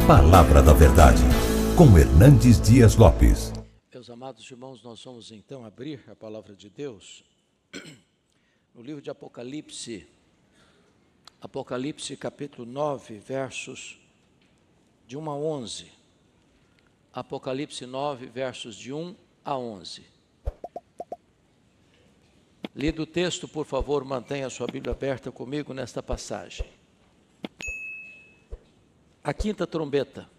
Palavra da Verdade, com Hernandes Dias Lopes. Meus amados irmãos, nós vamos então abrir a Palavra de Deus no livro de Apocalipse, Apocalipse capítulo 9, versos de 1 a 11. Apocalipse 9, versos de 1 a 11. Lido o texto, por favor, mantenha a sua Bíblia aberta comigo nesta passagem. A quinta trombeta.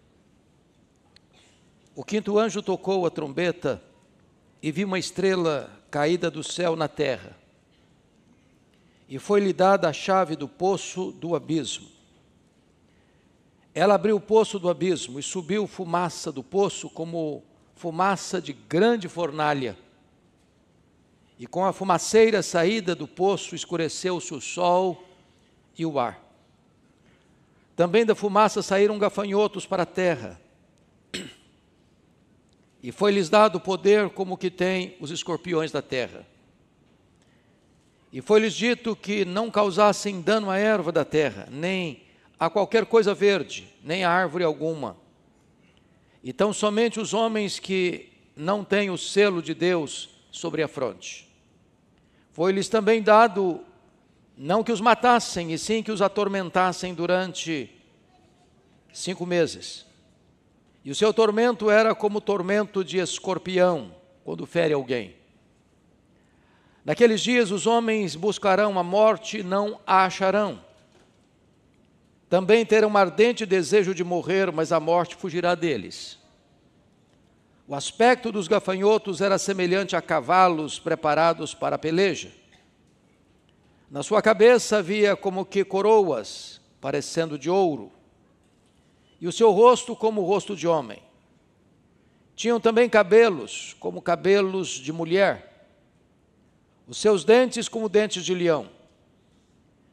O quinto anjo tocou a trombeta e vi uma estrela caída do céu na terra. E foi-lhe dada a chave do poço do abismo. Ela abriu o poço do abismo e subiu fumaça do poço como fumaça de grande fornalha. E com a fumaceira saída do poço escureceu-se o sol e o ar. Também da fumaça saíram gafanhotos para a terra. E foi-lhes dado poder como que tem os escorpiões da terra. E foi-lhes dito que não causassem dano à erva da terra, nem a qualquer coisa verde, nem a árvore alguma. Então somente os homens que não têm o selo de Deus sobre a fronte. Foi-lhes também dado, não que os matassem, e sim que os atormentassem durante 5 meses. E o seu tormento era como o tormento de escorpião, quando fere alguém. Naqueles dias os homens buscarão a morte e não a acharão. Também terão um ardente desejo de morrer, mas a morte fugirá deles. O aspecto dos gafanhotos era semelhante a cavalos preparados para a peleja. Na sua cabeça havia como que coroas, parecendo de ouro, e o seu rosto como o rosto de homem. Tinham também cabelos, como cabelos de mulher, os seus dentes como dentes de leão.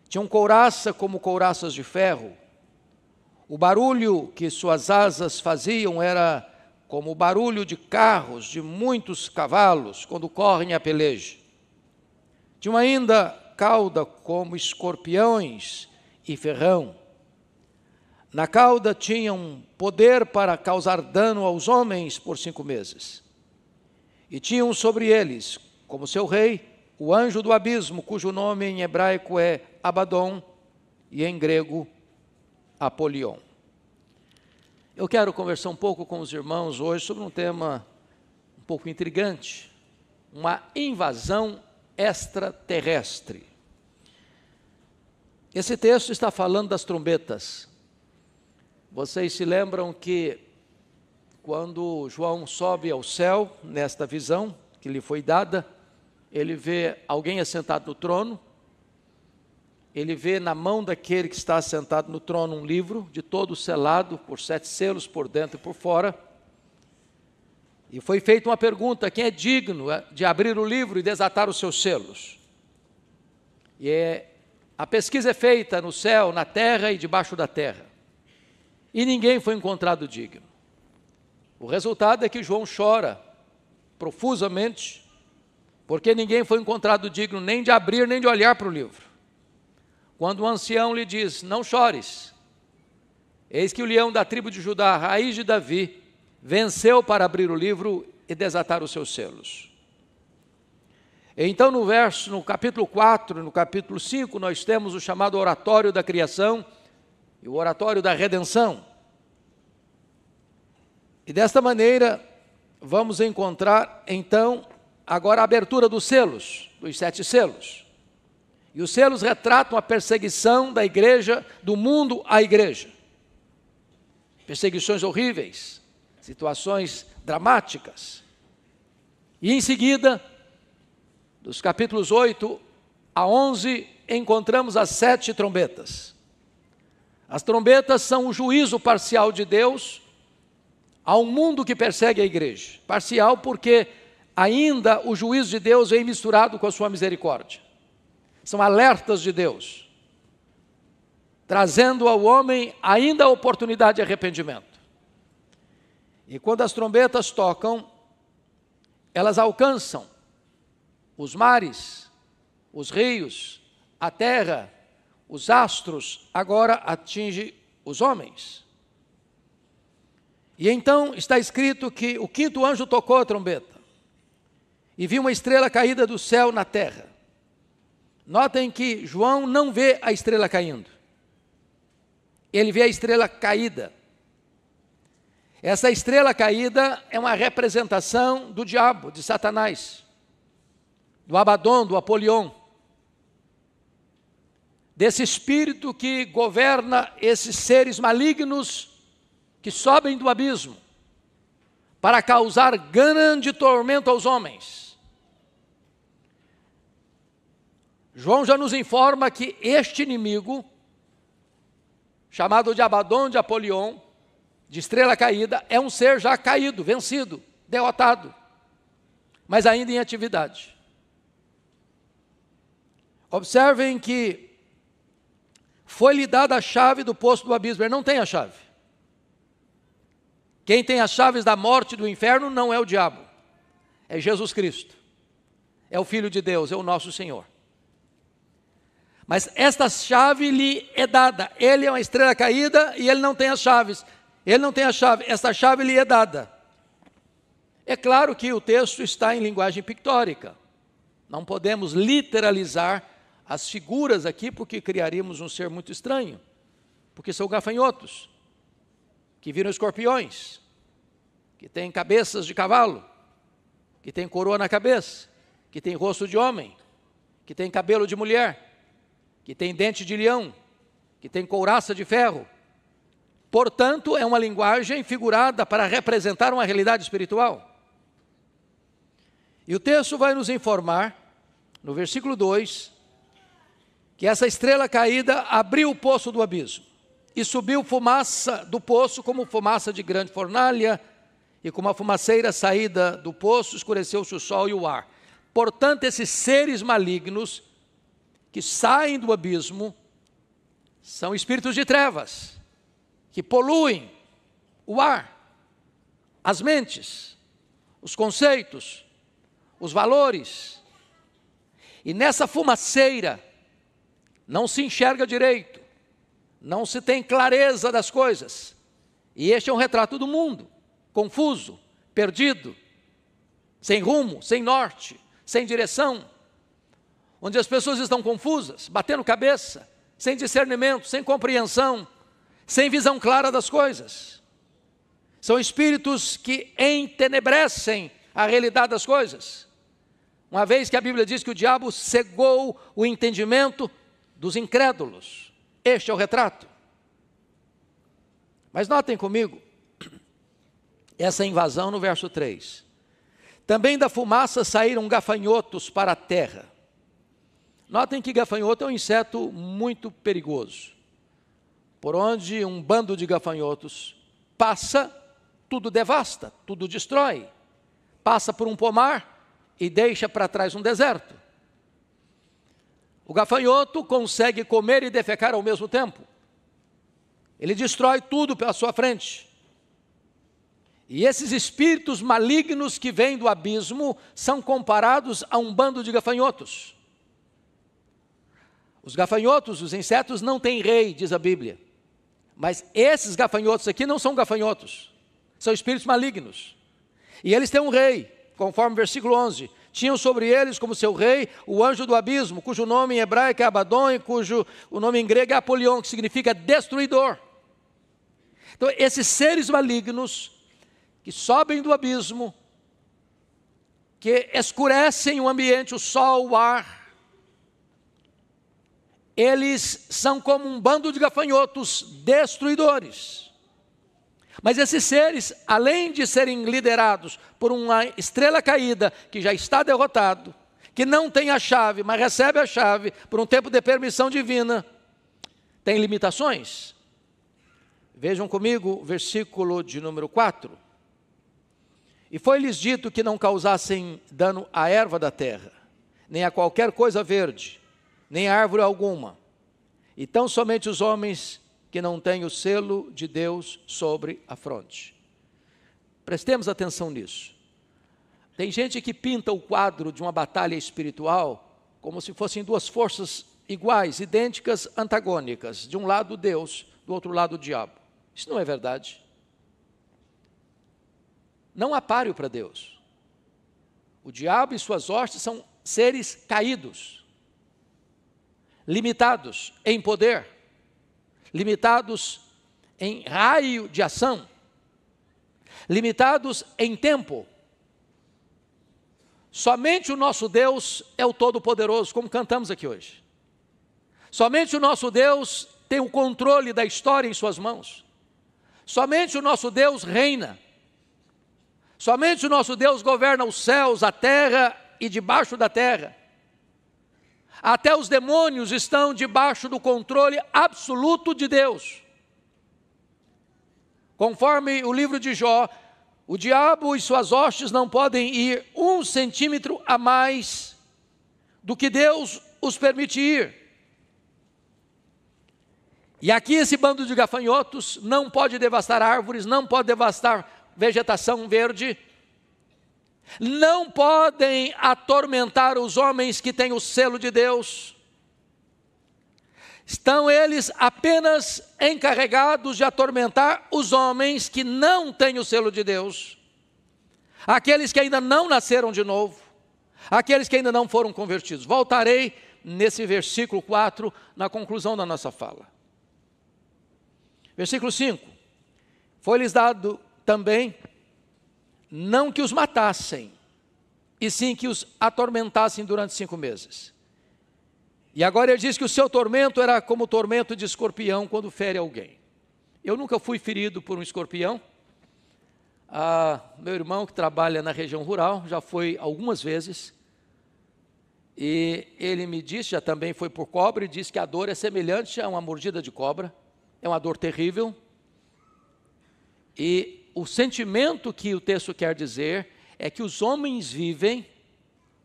Tinham couraça como couraças de ferro. O barulho que suas asas faziam era como o barulho de carros, de muitos cavalos, quando correm a peleja. Tinham ainda cauda como escorpiões e ferrão. Na cauda tinham poder para causar dano aos homens por 5 meses. E tinham sobre eles, como seu rei, o anjo do abismo, cujo nome em hebraico é Abaddon e em grego Apolion. Eu quero conversar um pouco com os irmãos hoje sobre um tema um pouco intrigante, uma invasão extraterrestre. Esse texto está falando das trombetas. Vocês se lembram que quando João sobe ao céu, nesta visão que lhe foi dada, ele vê alguém assentado no trono, ele vê na mão daquele que está assentado no trono um livro, de todo selado, por 7 selos por dentro e por fora, e foi feita uma pergunta: quem é digno de abrir o livro e desatar os seus selos? E a pesquisa é feita no céu, na terra e debaixo da terra, e ninguém foi encontrado digno. O resultado é que João chora profusamente, porque ninguém foi encontrado digno nem de abrir, nem de olhar para o livro. Quando o ancião lhe diz: não chores, eis que o leão da tribo de Judá, a raiz de Davi, venceu para abrir o livro e desatar os seus selos. Então no capítulo 4, no capítulo 5, nós temos o chamado oratório da criação e o oratório da redenção. E desta maneira vamos encontrar então agora a abertura dos selos, dos 7 selos. E os selos retratam a perseguição da igreja, do mundo à igreja. Perseguições horríveis, situações dramáticas. E em seguida, dos capítulos 8 a 11, encontramos as 7 trombetas. As trombetas são o juízo parcial de Deus a um mundo que persegue a igreja. Parcial porque ainda o juízo de Deus vem misturado com a sua misericórdia. São alertas de Deus, trazendo ao homem ainda a oportunidade de arrependimento. E quando as trombetas tocam, elas alcançam os mares, os rios, a terra, os astros, agora atinge os homens. E então está escrito que o quinto anjo tocou a trombeta, e viu uma estrela caída do céu na terra. Notem que João não vê a estrela caindo, ele vê a estrela caída. Essa estrela caída é uma representação do diabo, de Satanás, do Abaddon, do Apolion, desse espírito que governa esses seres malignos que sobem do abismo para causar grande tormento aos homens. João já nos informa que este inimigo, chamado de Abaddon, de Apolion, de estrela caída, é um ser já caído, vencido, derrotado, mas ainda em atividade. Observem que foi-lhe dada a chave do poço do abismo. Ele não tem a chave. Quem tem as chaves da morte e do inferno não é o diabo, é Jesus Cristo, é o Filho de Deus, é o nosso Senhor. Mas esta chave lhe é dada. Ele é uma estrela caída e ele não tem as chaves. Ele não tem a chave, esta chave lhe é dada. É claro que o texto está em linguagem pictórica. Não podemos literalizar as figuras aqui, porque criaríamos um ser muito estranho. Porque são gafanhotos, que viram escorpiões, que têm cabeças de cavalo, que têm coroa na cabeça, que têm rosto de homem, que têm cabelo de mulher, que têm dente de leão, que têm couraça de ferro. Portanto, é uma linguagem figurada para representar uma realidade espiritual. E o texto vai nos informar, no versículo 2, que essa estrela caída abriu o poço do abismo, e subiu fumaça do poço como fumaça de grande fornalha, e como a fumaceira saída do poço, escureceu-se o sol e o ar. Portanto, esses seres malignos que saem do abismo são espíritos de trevas, que poluem o ar, as mentes, os conceitos, os valores. E nessa fumaceira não se enxerga direito, não se tem clareza das coisas. E este é um retrato do mundo, confuso, perdido, sem rumo, sem norte, sem direção, onde as pessoas estão confusas, batendo cabeça, sem discernimento, sem compreensão, sem visão clara das coisas. São espíritos que entenebrecem a realidade das coisas. Uma vez que a Bíblia diz que o diabo cegou o entendimento dos incrédulos. Este é o retrato. Mas notem comigo essa invasão no verso 3. Também da fumaça saíram gafanhotos para a terra. Notem que gafanhoto é um inseto muito perigoso. Por onde um bando de gafanhotos passa, tudo devasta, tudo destrói. Passa por um pomar e deixa para trás um deserto. O gafanhoto consegue comer e defecar ao mesmo tempo. Ele destrói tudo pela sua frente. E esses espíritos malignos que vêm do abismo são comparados a um bando de gafanhotos. Os gafanhotos, os insetos, não têm rei, diz a Bíblia. Mas esses gafanhotos aqui não são gafanhotos, são espíritos malignos. E eles têm um rei, conforme o versículo 11. Tinham sobre eles como seu rei o anjo do abismo, cujo nome em hebraico é Abaddon e cujo o nome em grego é Apolion, que significa destruidor. Então, esses seres malignos que sobem do abismo, que escurecem o ambiente, o sol, o ar, eles são como um bando de gafanhotos destruidores. Mas esses seres, além de serem liderados por uma estrela caída, que já está derrotado, que não tem a chave, mas recebe a chave por um tempo de permissão divina, tem limitações. Vejam comigo o versículo de número 4. E foi-lhes dito que não causassem dano à erva da terra, nem a qualquer coisa verde, nem a árvore alguma. E tão somente os homens que não têm o selo de Deus sobre a fronte. Prestemos atenção nisso. Tem gente que pinta o quadro de uma batalha espiritual como se fossem duas forças iguais, idênticas, antagônicas. De um lado Deus, do outro lado o diabo. Isso não é verdade. não há páreo para Deus. O diabo e suas hostes são seres caídos, limitados em poder, limitados em raio de ação, limitados em tempo. Somente o nosso Deus é o Todo-Poderoso, como cantamos aqui hoje. Somente o nosso Deus tem o controle da história em suas mãos. Somente o nosso Deus reina. Somente o nosso Deus governa os céus, a terra e debaixo da terra. Até os demônios estão debaixo do controle absoluto de Deus. Conforme o livro de Jó, o diabo e suas hostes não podem ir 1 centímetro a mais do que Deus os permite ir. E aqui esse bando de gafanhotos não pode devastar árvores, não pode devastar vegetação verde, não podem atormentar os homens que têm o selo de Deus. Estão eles apenas encarregados de atormentar os homens que não têm o selo de Deus, aqueles que ainda não nasceram de novo, aqueles que ainda não foram convertidos. Voltarei nesse versículo 4 na conclusão da nossa fala. Versículo 5. Foi-lhes dado também, não que os matassem, e sim que os atormentassem durante 5 meses. E agora ele diz que o seu tormento era como o tormento de escorpião quando fere alguém. Eu nunca fui ferido por um escorpião. Meu irmão, que trabalha na região rural, já foi algumas vezes. E ele me disse, já também foi por cobra, e disse que a dor é semelhante a uma mordida de cobra. É uma dor terrível. E o sentimento que o texto quer dizer é que os homens vivem,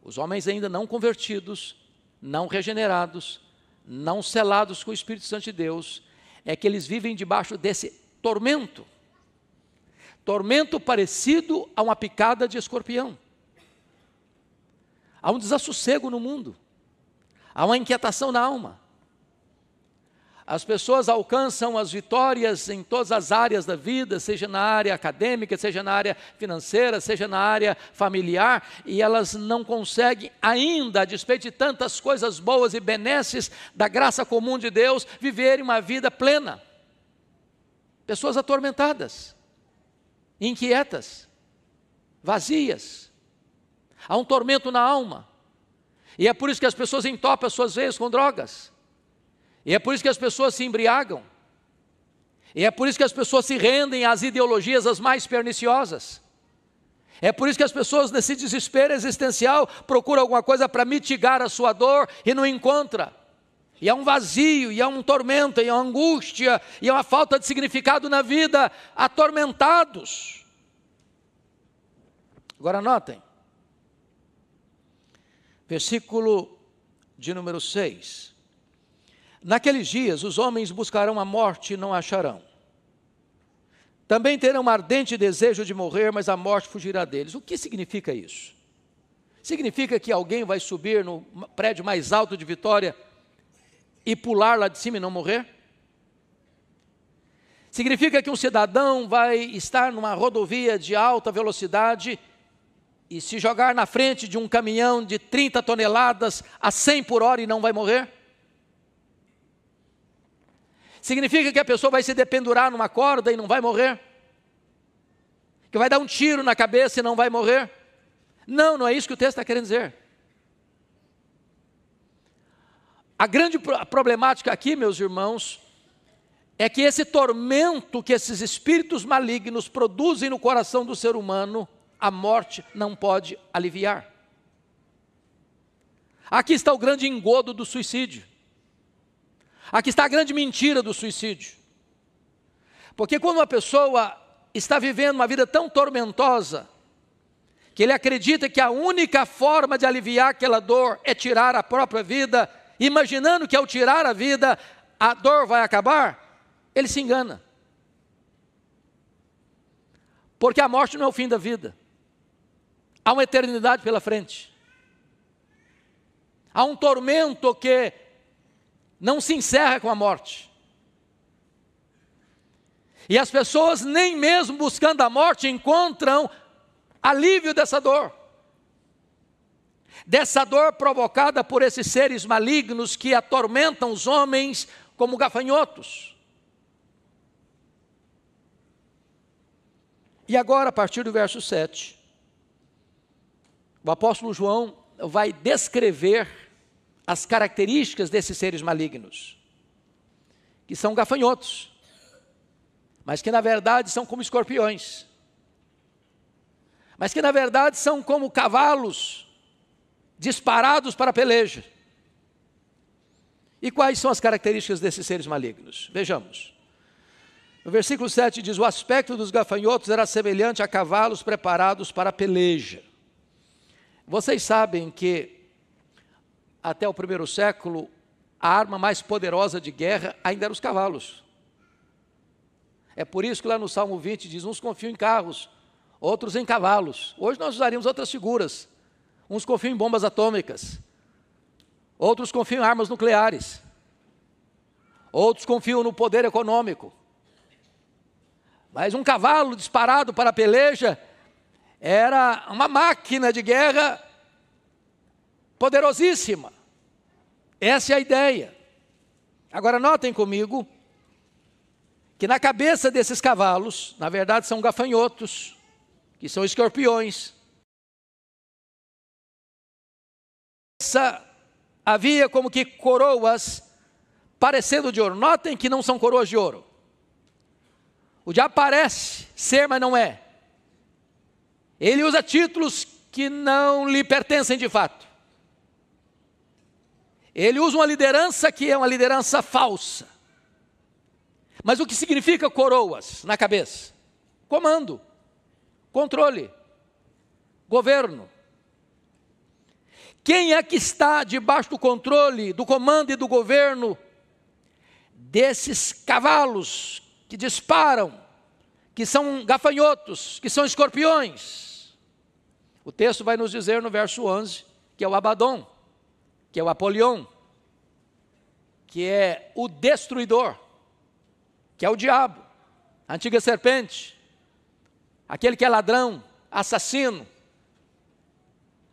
os homens ainda não convertidos, não regenerados, não selados com o Espírito Santo de Deus, é que eles vivem debaixo desse tormento. Tormento parecido a uma picada de escorpião. Há um desassossego no mundo, há uma inquietação na alma. As pessoas alcançam as vitórias em todas as áreas da vida, seja na área acadêmica, seja na área financeira, seja na área familiar, e elas não conseguem ainda, a despeito de tantas coisas boas e benesses da graça comum de Deus, viverem uma vida plena. Pessoas atormentadas, inquietas, vazias. Há um tormento na alma. E é por isso que as pessoas entopem as suas veias com drogas. E é por isso que as pessoas se embriagam. E é por isso que as pessoas se rendem às ideologias as mais perniciosas. É por isso que as pessoas, nesse desespero existencial, procuram alguma coisa para mitigar a sua dor e não encontra. E há um vazio, e há um tormento, e há uma angústia, e há uma falta de significado na vida, atormentados. Agora notem, versículo de número 6. Naqueles dias os homens buscarão a morte e não a acharão. Também terão um ardente desejo de morrer, mas a morte fugirá deles. O que significa isso? Significa que alguém vai subir no prédio mais alto de Vitória e pular lá de cima e não morrer? Significa que um cidadão vai estar numa rodovia de alta velocidade e se jogar na frente de um caminhão de 30 toneladas a 100 por hora e não vai morrer? Significa que a pessoa vai se dependurar numa corda e não vai morrer? Que vai dar um tiro na cabeça e não vai morrer? Não, não é isso que o texto está querendo dizer. A grande problemática aqui, meus irmãos, é que esse tormento que esses espíritos malignos produzem no coração do ser humano, a morte não pode aliviar. Aqui está o grande engodo do suicídio. Aqui está a grande mentira do suicídio. Porque quando uma pessoa está vivendo uma vida tão tormentosa, que ele acredita que a única forma de aliviar aquela dor é tirar a própria vida, imaginando que ao tirar a vida, a dor vai acabar, ele se engana. Porque a morte não é o fim da vida. Há uma eternidade pela frente. Há um tormento que não se encerra com a morte. E as pessoas, nem mesmo buscando a morte, encontram alívio dessa dor provocada por esses seres malignos que atormentam os homens como gafanhotos. E agora, a partir do verso 7, o apóstolo João vai descrever as características desses seres malignos, que são gafanhotos, mas que na verdade são como escorpiões, mas que na verdade são como cavalos disparados para a peleja. E quais são as características desses seres malignos? Vejamos. No versículo 7 diz: o aspecto dos gafanhotos era semelhante a cavalos preparados para a peleja. Vocês sabem que até o primeiro século a arma mais poderosa de guerra ainda eram os cavalos. É por isso que lá no Salmo 20 diz: uns confiam em carros, outros em cavalos. Hoje nós usaríamos outras figuras. Uns confiam em bombas atômicas, outros confiam em armas nucleares, outros confiam no poder econômico. Mas um cavalo disparado para a peleja era uma máquina de guerra poderosíssima. Essa é a ideia. Agora notem comigo que na cabeça desses cavalos, na verdade são gafanhotos, que são escorpiões. Havia como que coroas parecendo de ouro. Notem que não são coroas de ouro. O diabo parece ser, mas não é. Ele usa títulos que não lhe pertencem de fato. Ele usa uma liderança que é uma liderança falsa. Mas o que significa coroas na cabeça? Comando, controle, governo. Quem é que está debaixo do controle, do comando e do governo desses cavalos que disparam, que são gafanhotos, que são escorpiões? O texto vai nos dizer no verso 11 que é o Abaddon, que é o Apolion, que é o destruidor, que é o diabo, a antiga serpente, aquele que é ladrão, assassino,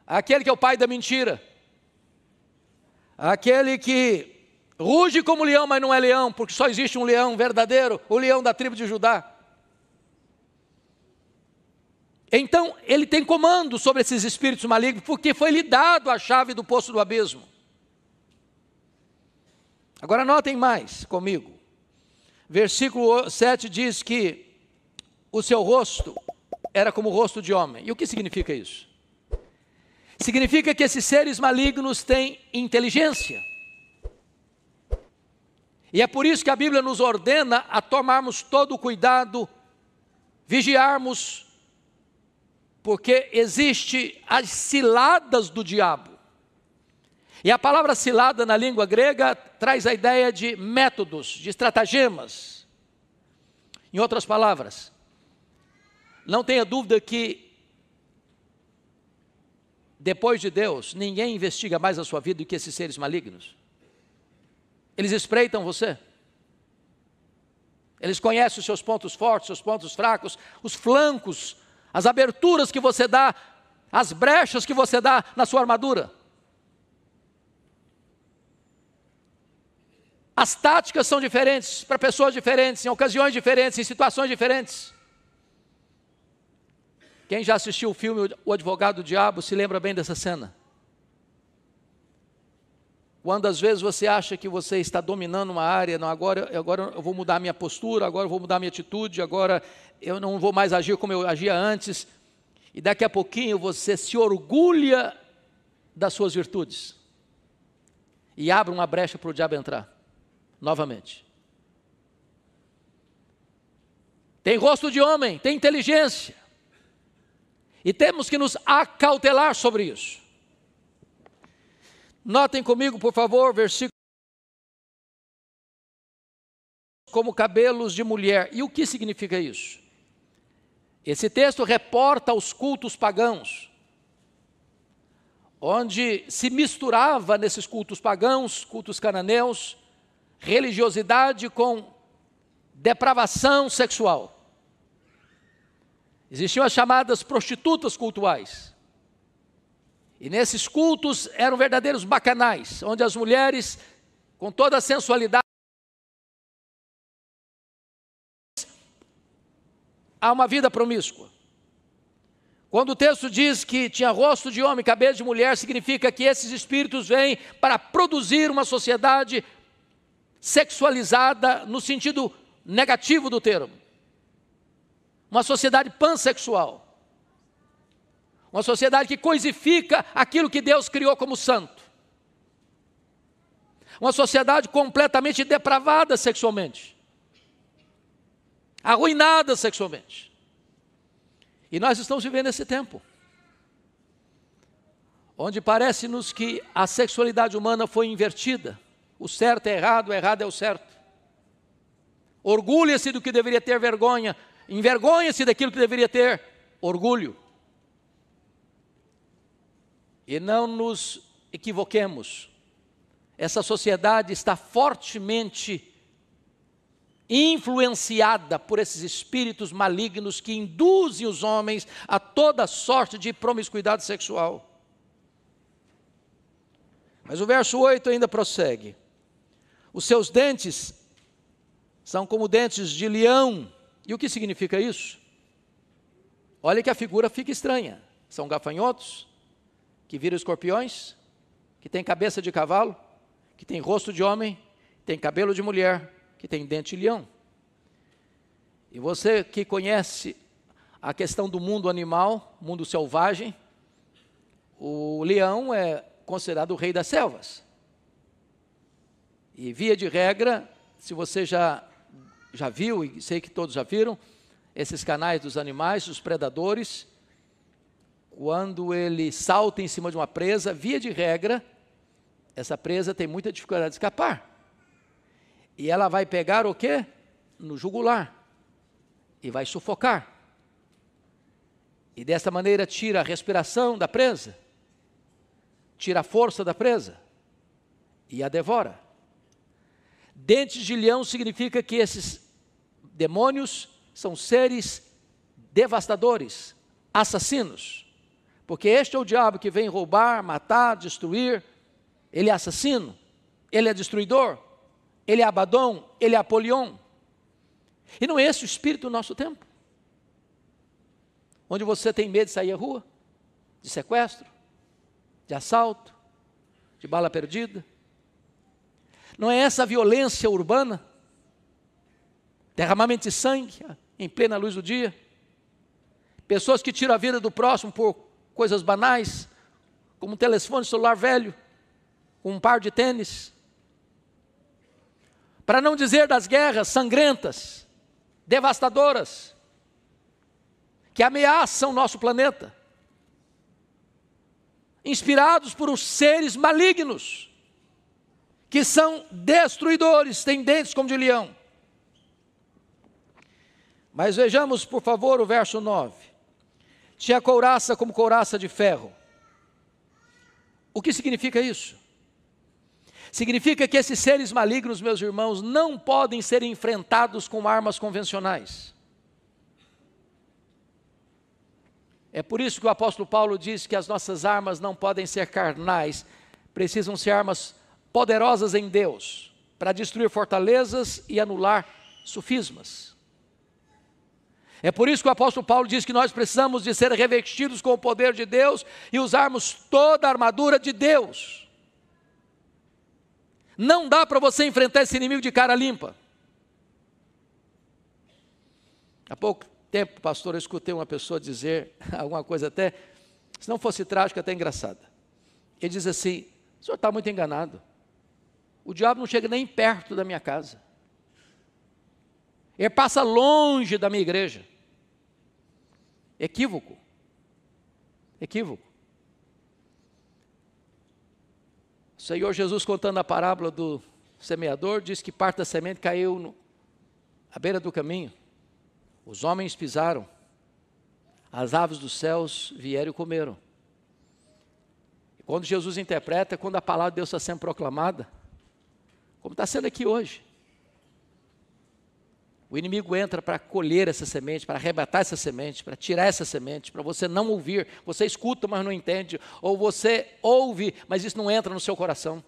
aquele que é o pai da mentira, aquele que ruge como leão, mas não é leão, porque só existe um leão verdadeiro, o leão da tribo de Judá. Então, ele tem comando sobre esses espíritos malignos, porque foi lhe dado a chave do poço do abismo. Agora notem mais comigo. Versículo 7 diz que o seu rosto era como o rosto de homem. E o que significa isso? Significa que esses seres malignos têm inteligência. E é por isso que a Bíblia nos ordena a tomarmos todo o cuidado, vigiarmos, porque existe as ciladas do diabo. E a palavra cilada na língua grega traz a ideia de métodos, de estratagemas. Em outras palavras, não tenha dúvida que depois de Deus, ninguém investiga mais a sua vida do que esses seres malignos. Eles espreitam você. Eles conhecem os seus pontos fortes, seus pontos fracos, os flancos, as aberturas que você dá, as brechas que você dá na sua armadura. As táticas são diferentes para pessoas diferentes, em ocasiões diferentes, em situações diferentes. Quem já assistiu o filme O Advogado do Diabo se lembra bem dessa cena. Quando às vezes você acha que você está dominando uma área, não, agora eu vou mudar a minha postura, agora eu vou mudar a minha atitude, agora eu não vou mais agir como eu agia antes. E daqui a pouquinho você se orgulha das suas virtudes. E abre uma brecha para o diabo entrar, novamente. Tem rosto de homem, tem inteligência. E temos que nos acautelar sobre isso. Notem comigo, por favor, versículo: como cabelos de mulher. E o que significa isso? Esse texto reporta os cultos pagãos, onde se misturava nesses cultos pagãos, cultos cananeus, religiosidade com depravação sexual. Existiam as chamadas prostitutas cultuais. E nesses cultos eram verdadeiros bacanais, onde as mulheres, com toda a sensualidade, há uma vida promíscua. Quando o texto diz que tinha rosto de homem, cabeça de mulher, significa que esses espíritos vêm para produzir uma sociedade sexualizada no sentido negativo do termo. Uma sociedade pansexual. Uma sociedade que coisifica aquilo que Deus criou como santo. Uma sociedade completamente depravada sexualmente. Arruinada sexualmente. E nós estamos vivendo esse tempo, onde parece-nos que a sexualidade humana foi invertida. O certo é errado, o errado é o certo. Orgulha-se do que deveria ter vergonha, envergonha-se daquilo que deveria ter orgulho. E não nos equivoquemos, essa sociedade está fortemente influenciada por esses espíritos malignos que induzem os homens a toda sorte de promiscuidade sexual. Mas o verso 8 ainda prossegue. Os seus dentes são como dentes de leão. E o que significa isso? Olha que a figura fica estranha. São gafanhotos, que viram escorpiões, que tem cabeça de cavalo, que tem rosto de homem, tem cabelo de mulher, que tem dente de leão. E você que conhece a questão do mundo animal, mundo selvagem, o leão é considerado o rei das selvas. E via de regra, se você já viu, e sei que todos já viram, esses canais dos animais, dos predadores, quando ele salta em cima de uma presa, via de regra, essa presa tem muita dificuldade de escapar. E ela vai pegar o quê? No jugular. E vai sufocar. E dessa maneira tira a respiração da presa, tira a força da presa e a devora. Dentes de leão significa que esses demônios são seres devastadores, assassinos. Porque este é o diabo que vem roubar, matar, destruir. Ele é assassino, ele é destruidor, ele é Abaddon, ele é Apolion. E não é esse o espírito do nosso tempo? Onde você tem medo de sair à rua, de sequestro, de assalto, de bala perdida. Não é essa a violência urbana? Derramamento de sangue em plena luz do dia. Pessoas que tiram a vida do próximo por coisas banais, como um telefone celular velho, um par de tênis. Para não dizer das guerras sangrentas, devastadoras, que ameaçam o nosso planeta, inspirados por uns seres malignos, que são destruidores, têm dentes como de leão. Mas vejamos, por favor, o verso 9. Tinha couraça como couraça de ferro. O que significa isso? Significa que esses seres malignos, meus irmãos, não podem ser enfrentados com armas convencionais. É por isso que o apóstolo Paulo diz que as nossas armas não podem ser carnais, precisam ser armas poderosas em Deus, para destruir fortalezas e anular sofismas. É por isso que o apóstolo Paulo diz que nós precisamos de ser revestidos com o poder de Deus e usarmos toda a armadura de Deus. Não dá para você enfrentar esse inimigo de cara limpa. Há pouco tempo, pastor, eu escutei uma pessoa dizer alguma coisa até, se não fosse trágica, até engraçada. Ele diz assim: o senhor está muito enganado. O diabo não chega nem perto da minha casa. Ele passa longe da minha igreja. Equívoco. Equívoco. O Senhor Jesus, contando a parábola do semeador, diz que parte da semente caiu à beira do caminho. Os homens pisaram. As aves dos céus vieram e comeram. E quando Jesus interpreta, quando a palavra de Deus está sendo proclamada, como está sendo aqui hoje. O inimigo entra para colher essa semente, para arrebatar essa semente, para tirar essa semente, para você não ouvir. Você escuta, mas não entende. Ou você ouve, mas isso não entra no seu coração.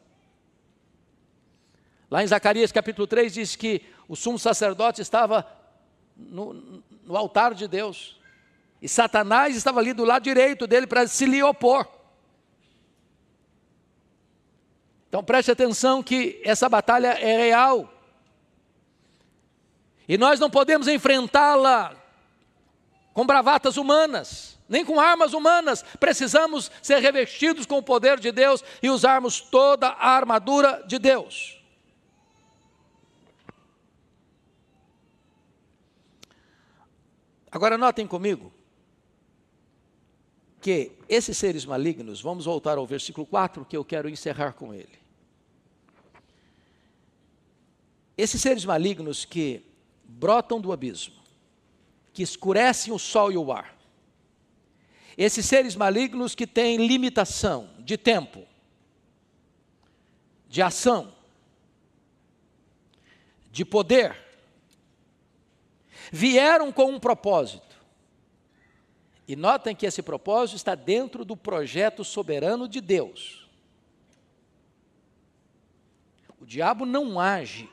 Lá em Zacarias capítulo 3 diz que o sumo sacerdote estava no altar de Deus. E Satanás estava ali do lado direito dele para se lhe opor. Então preste atenção que essa batalha é real. E nós não podemos enfrentá-la com bravatas humanas, nem com armas humanas. Precisamos ser revestidos com o poder de Deus e usarmos toda a armadura de Deus. Agora notem comigo que esses seres malignos, vamos voltar ao versículo 4, que eu quero encerrar com ele. Esses seres malignos que brotam do abismo, que escurecem o sol e o ar. Esses seres malignos que têm limitação de tempo, de ação, de poder, vieram com um propósito. E notem que esse propósito está dentro do projeto soberano de Deus. O diabo não age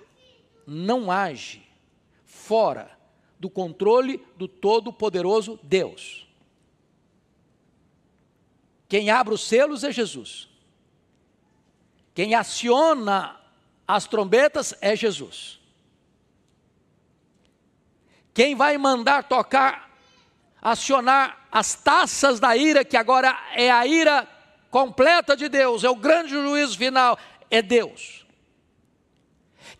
fora do controle do Todo-Poderoso Deus. Quem abre os selos é Jesus. Quem aciona as trombetas é Jesus. Quem vai mandar tocar, acionar as taças da ira, que agora é a ira completa de Deus, é o grande juízo final, é Deus.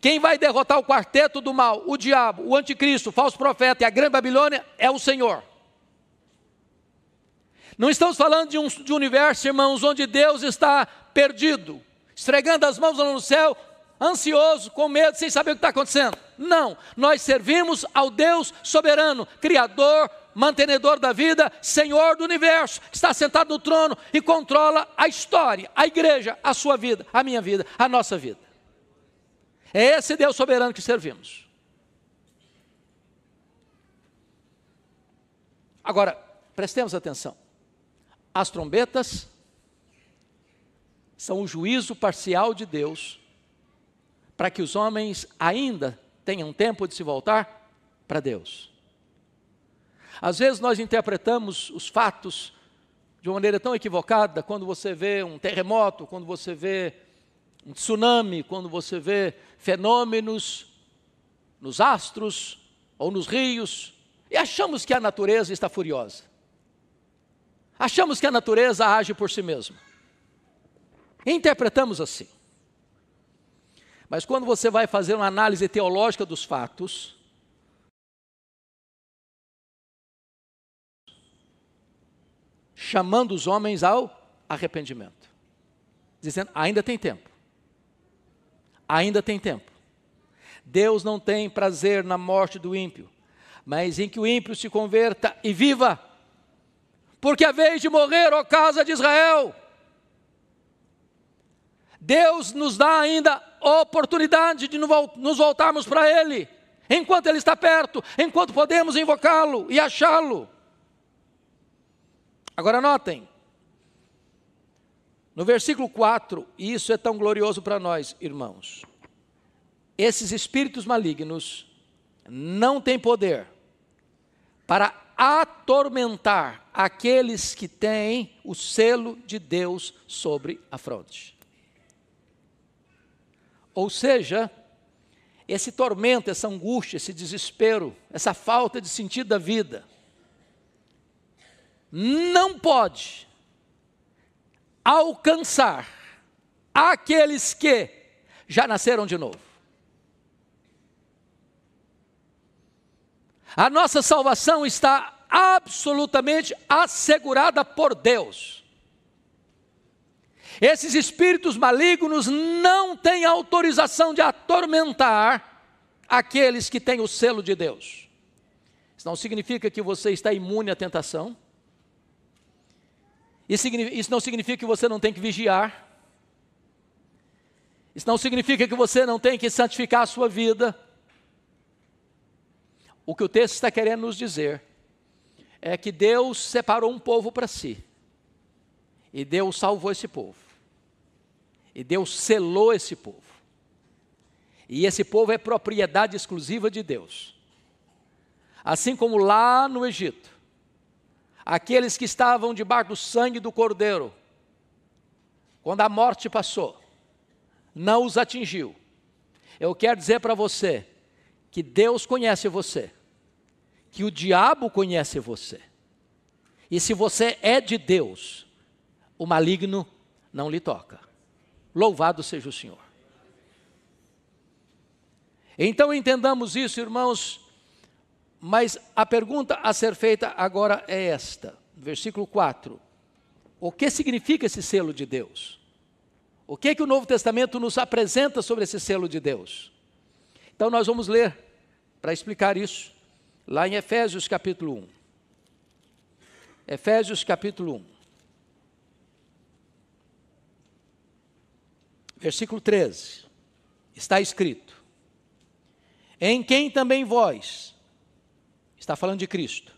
Quem vai derrotar o quarteto do mal, o diabo, o anticristo, o falso profeta e a grande Babilônia, é o Senhor. Não estamos falando de um universo, irmãos, onde Deus está perdido, esfregando as mãos no céu, ansioso, com medo, sem saber o que está acontecendo. Não, nós servimos ao Deus soberano, Criador, mantenedor da vida, Senhor do universo, que está sentado no trono e controla a história, a igreja, a sua vida, a minha vida, a nossa vida. É esse Deus soberano que servimos. Agora, prestemos atenção. As trombetas são o juízo parcial de Deus para que os homens ainda tenham tempo de se voltar para Deus. Às vezes nós interpretamos os fatos de uma maneira tão equivocada, quando você vê um terremoto, quando você vê um tsunami, quando você vê fenômenos nos astros ou nos rios, e achamos que a natureza está furiosa. Achamos que a natureza age por si mesma. E interpretamos assim. Mas quando você vai fazer uma análise teológica dos fatos, chamando os homens ao arrependimento, dizendo, ainda tem tempo. Ainda tem tempo. Deus não tem prazer na morte do ímpio, mas em que o ímpio se converta e viva. Porque a vez de morrer, ó casa de Israel, Deus nos dá ainda a oportunidade de nos voltarmos para Ele, enquanto Ele está perto, enquanto podemos invocá-lo e achá-lo. Agora notem, no versículo 4, e isso é tão glorioso para nós, irmãos, esses espíritos malignos não têm poder para atormentar aqueles que têm o selo de Deus sobre a fronte. Ou seja, esse tormento, essa angústia, esse desespero, essa falta de sentido da vida, não pode alcançar aqueles que já nasceram de novo. A nossa salvação está absolutamente assegurada por Deus. Esses espíritos malignos não têm autorização de atormentar aqueles que têm o selo de Deus. Isso não significa que você está imune à tentação. Isso não significa que você não tem que vigiar. Isso não significa que você não tem que santificar a sua vida. o que o texto está querendo nos dizer é que Deus separou um povo para si. E Deus salvou esse povo. E Deus selou esse povo. E esse povo é propriedade exclusiva de Deus. Assim como lá no Egito, aqueles que estavam debaixo do sangue do Cordeiro, quando a morte passou, não os atingiu. Eu quero dizer para você que Deus conhece você, que o diabo conhece você. E se você é de Deus, o maligno não lhe toca. Louvado seja o Senhor. Então entendamos isso, irmãos, mas a pergunta a ser feita agora é esta, versículo 4. O que significa esse selo de Deus? O que o Novo Testamento nos apresenta sobre esse selo de Deus? Então nós vamos ler, para explicar isso, lá em Efésios capítulo 1. Efésios capítulo 1. Versículo 13. Está escrito: em quem também vós, está falando de Cristo,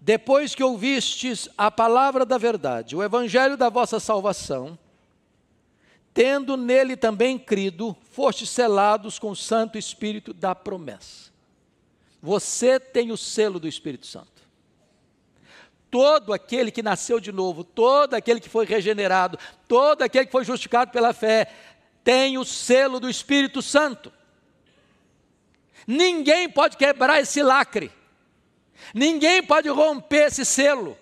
depois que ouvistes a palavra da verdade, o evangelho da vossa salvação, tendo nele também crido, fostes selados com o Santo Espírito da promessa. Você tem o selo do Espírito Santo. Todo aquele que nasceu de novo, todo aquele que foi regenerado, todo aquele que foi justificado pela fé, tem o selo do Espírito Santo. Ninguém pode quebrar esse lacre. Ninguém pode romper esse selo.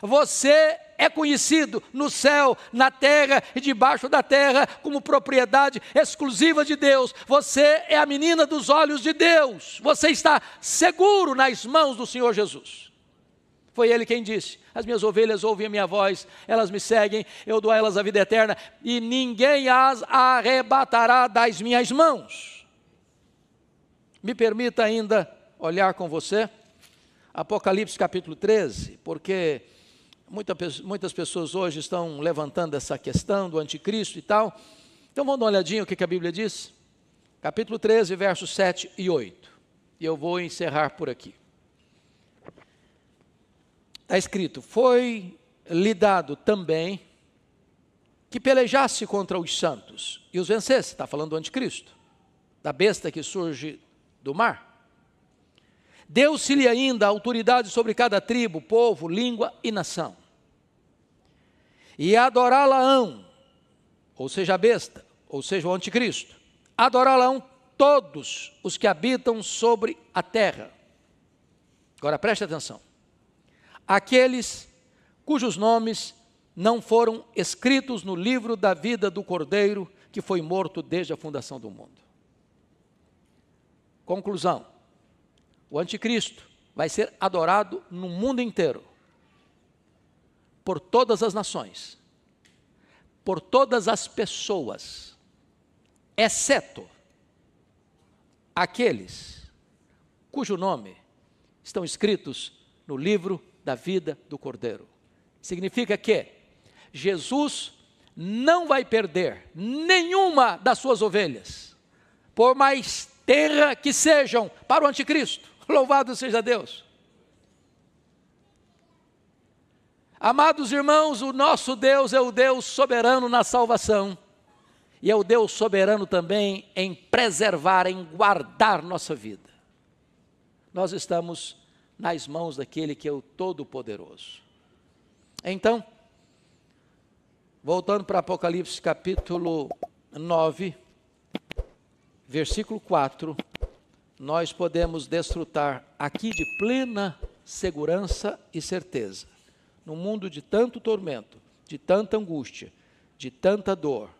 Você é conhecido no céu, na terra e debaixo da terra como propriedade exclusiva de Deus. Você é a menina dos olhos de Deus. Você está seguro nas mãos do Senhor Jesus. Foi Ele quem disse: as minhas ovelhas ouvem a minha voz, elas me seguem, eu dou a elas a vida eterna e ninguém as arrebatará das minhas mãos. Me permita ainda olhar com você Apocalipse capítulo 13, porque muitas pessoas hoje estão levantando essa questão do anticristo e tal. Então vamos dar uma olhadinha o que a Bíblia diz. Capítulo 13, versos 7 e 8. E eu vou encerrar por aqui. Está escrito: foi-lhe dado também que pelejasse contra os santos e os vencesse. Está falando do anticristo, da besta que surge do mar. Deu-se-lhe ainda autoridade sobre cada tribo, povo, língua e nação. E adorá-la-ão, ou seja, a besta, ou seja, o anticristo, adorá-la-ão todos os que habitam sobre a terra. Agora preste atenção. Aqueles cujos nomes não foram escritos no livro da vida do Cordeiro, que foi morto desde a fundação do mundo. Conclusão: o anticristo vai ser adorado no mundo inteiro, por todas as nações, por todas as pessoas, exceto aqueles cujo nome estão escritos no livro da vida do Cordeiro. Significa que Jesus não vai perder nenhuma das suas ovelhas, por mais terra que sejam para o anticristo. Louvado seja Deus. Amados irmãos, o nosso Deus é o Deus soberano na salvação, e é o Deus soberano também em preservar, em guardar nossa vida. Nós estamos nas mãos daquele que é o Todo-Poderoso. Então, voltando para Apocalipse capítulo 9, versículo 4, nós podemos desfrutar aqui de plena segurança e certeza. Num mundo de tanto tormento, de tanta angústia, de tanta dor,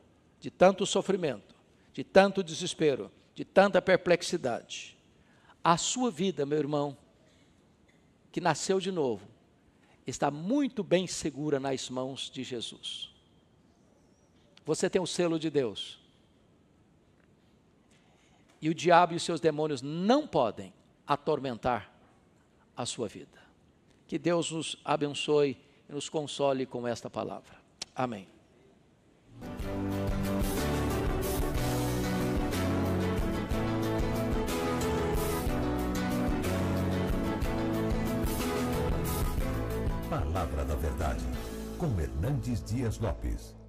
de tanto sofrimento, de tanto desespero, de tanta perplexidade, a sua vida, meu irmão, que nasceu de novo, está muito bem segura nas mãos de Jesus. Você tem o selo de Deus. E o diabo e os seus demônios não podem atormentar a sua vida. Que Deus nos abençoe e nos console com esta palavra. Amém. Palavra da Verdade, com Hernandes Dias Lopes.